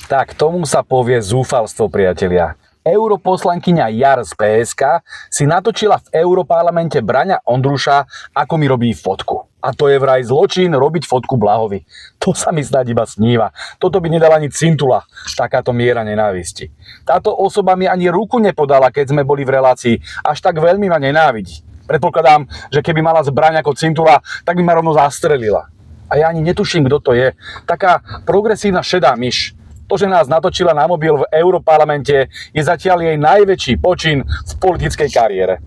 Tak tomu sa povie zúfalstvo, priatelia. Europoslankyňa Jar z PSK si natočila v Europarlamente Braňa Ondruša, ako mi robí fotku. A to je vraj zločin robiť fotku Blahovi. To sa mi snáď iba sníva. Toto by nedala ani cintula, takáto miera nenávisti. Táto osoba mi ani ruku nepodala, keď sme boli v relácii. Až tak veľmi ma nenávidí. Predpokladám, že keby mala zbraň ako cintula, tak by ma rovno zastrelila. A ja ani netuším, kto to je. Taká progresívna šedá myš. To, že nás natočila na mobil v Europarlamente, je zatiaľ jej najväčší počin v politickej kariére.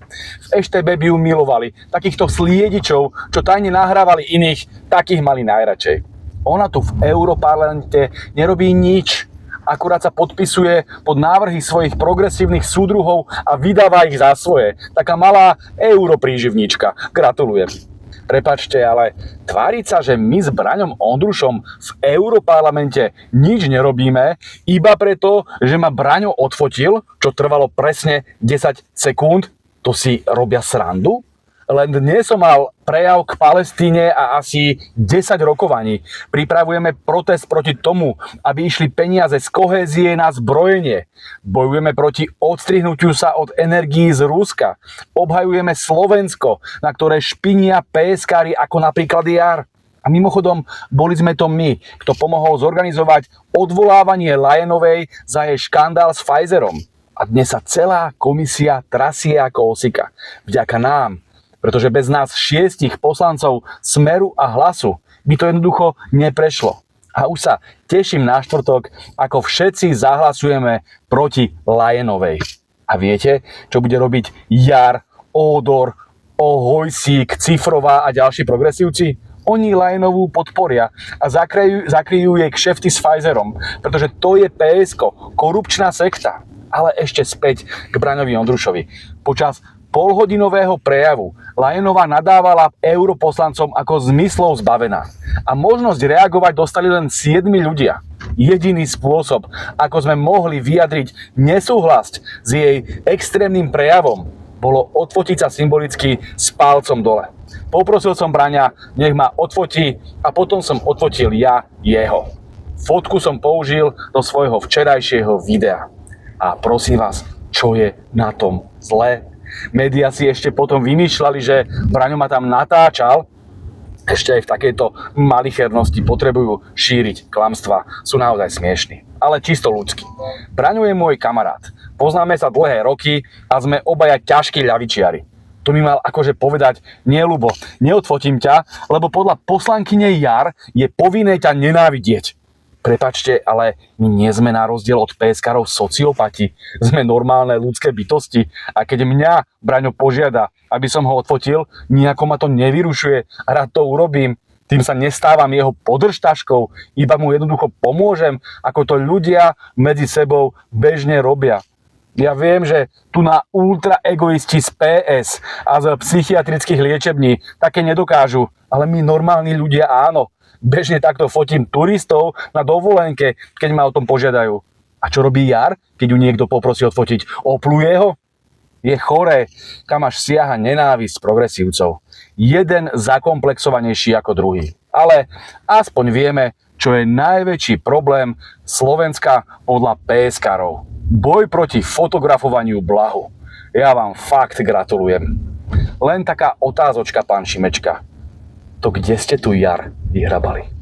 V EŠTB by ju milovali. Takýchto sliedičov, čo tajne nahrávali iných, takých mali najradšej. Ona tu v Europarlamente nerobí nič. Akurát sa podpisuje pod návrhy svojich progresívnych súdruhov a vydáva ich za svoje. Taká malá europríživníčka. Gratulujem. Prepáčte, ale tváriť sa, že my s Braňom Ondrušom v Europarlamente nič nerobíme, iba preto, že ma Braňo odfotil, čo trvalo presne 10 sekúnd, to si robia srandu? Len dnes som mal prejav k Palestíne a asi 10 rokovaní. Pripravujeme protest proti tomu, aby išli peniaze z kohézie na zbrojenie. Bojujeme proti odstrihnutiu sa od energií z Ruska. Obhajujeme Slovensko, na ktoré špinia PSkári ako napríklad Jar. A mimochodom, boli sme to my, kto pomohol zorganizovať odvolávanie Lajenovej za jej škandál s Pfizerom. A dnes sa celá komisia trasie ako osika. Vďaka nám. Pretože bez nás 6 poslancov Smeru a Hlasu by to jednoducho neprešlo. A už sa teším na štvrtok, ako všetci zahlasujeme proti Lajenovej. A viete, čo bude robiť Jar, Ódor, Ohojsík, Cifrová a ďalší progresívci? Oni Lajenovú podporia a zakryjú jej kšefty s Pfizerom, pretože to je PSko, korupčná sekta. Ale ešte späť k Braňovi Ondrušovi. Počas polhodinového prejavu Lajenová nadávala europoslancom ako zmyslov zbavená. A možnosť reagovať dostali len 7 ľudia. Jediný spôsob, ako sme mohli vyjadriť nesúhlas s jej extrémnym prejavom, bolo odfotiť sa symbolicky s palcom dole. Poprosil som Braňa, nech ma odfotí a potom som odfotil ja jeho. Fotku som použil do svojho včerajšieho videa. A prosím vás, čo je na tom zlé? Média si ešte potom vymýšľali, že Braňo ma tam natáčal. Ešte aj v takejto malichernosti potrebujú šíriť klamstvá. Sú naozaj smiešní. Ale čisto ľudskí. Braňo je môj kamarát. Poznáme sa dlhé roky a sme obaja ťažkí ľavičiari. To mi mal akože povedať, nie Ľubo, neodfotím ťa, lebo podľa poslankyne Jar je povinné ťa nenávidieť. Prepáčte, ale my nie sme na rozdiel od PSKárov sociopati. Sme normálne ľudské bytosti a keď mňa Braňo požiada, aby som ho odfotil, nejako ma to nevyrušuje a rád to urobím. Tým sa nestávam jeho podržtaškou, iba mu jednoducho pomôžem, ako to ľudia medzi sebou bežne robia. Ja viem, že tu na ultraegoisti z PS a z psychiatrických liečební také nedokážu, ale my normálni ľudia áno. Bežne takto fotím turistov na dovolenke, keď ma o tom požiadajú. A čo robí Jar, keď ju niekto poprosí odfotiť? Opluje ho? Je choré, kam až siaha nenávisť progresívcov. Jeden zakomplexovanejší ako druhý. Ale aspoň vieme, čo je najväčší problém Slovenska podľa PSKárov. Boj proti fotografovaniu Blahu. Ja vám fakt gratulujem. Len taká otázočka, pán Šimečka. To kde ste tu Jar vyhrabali?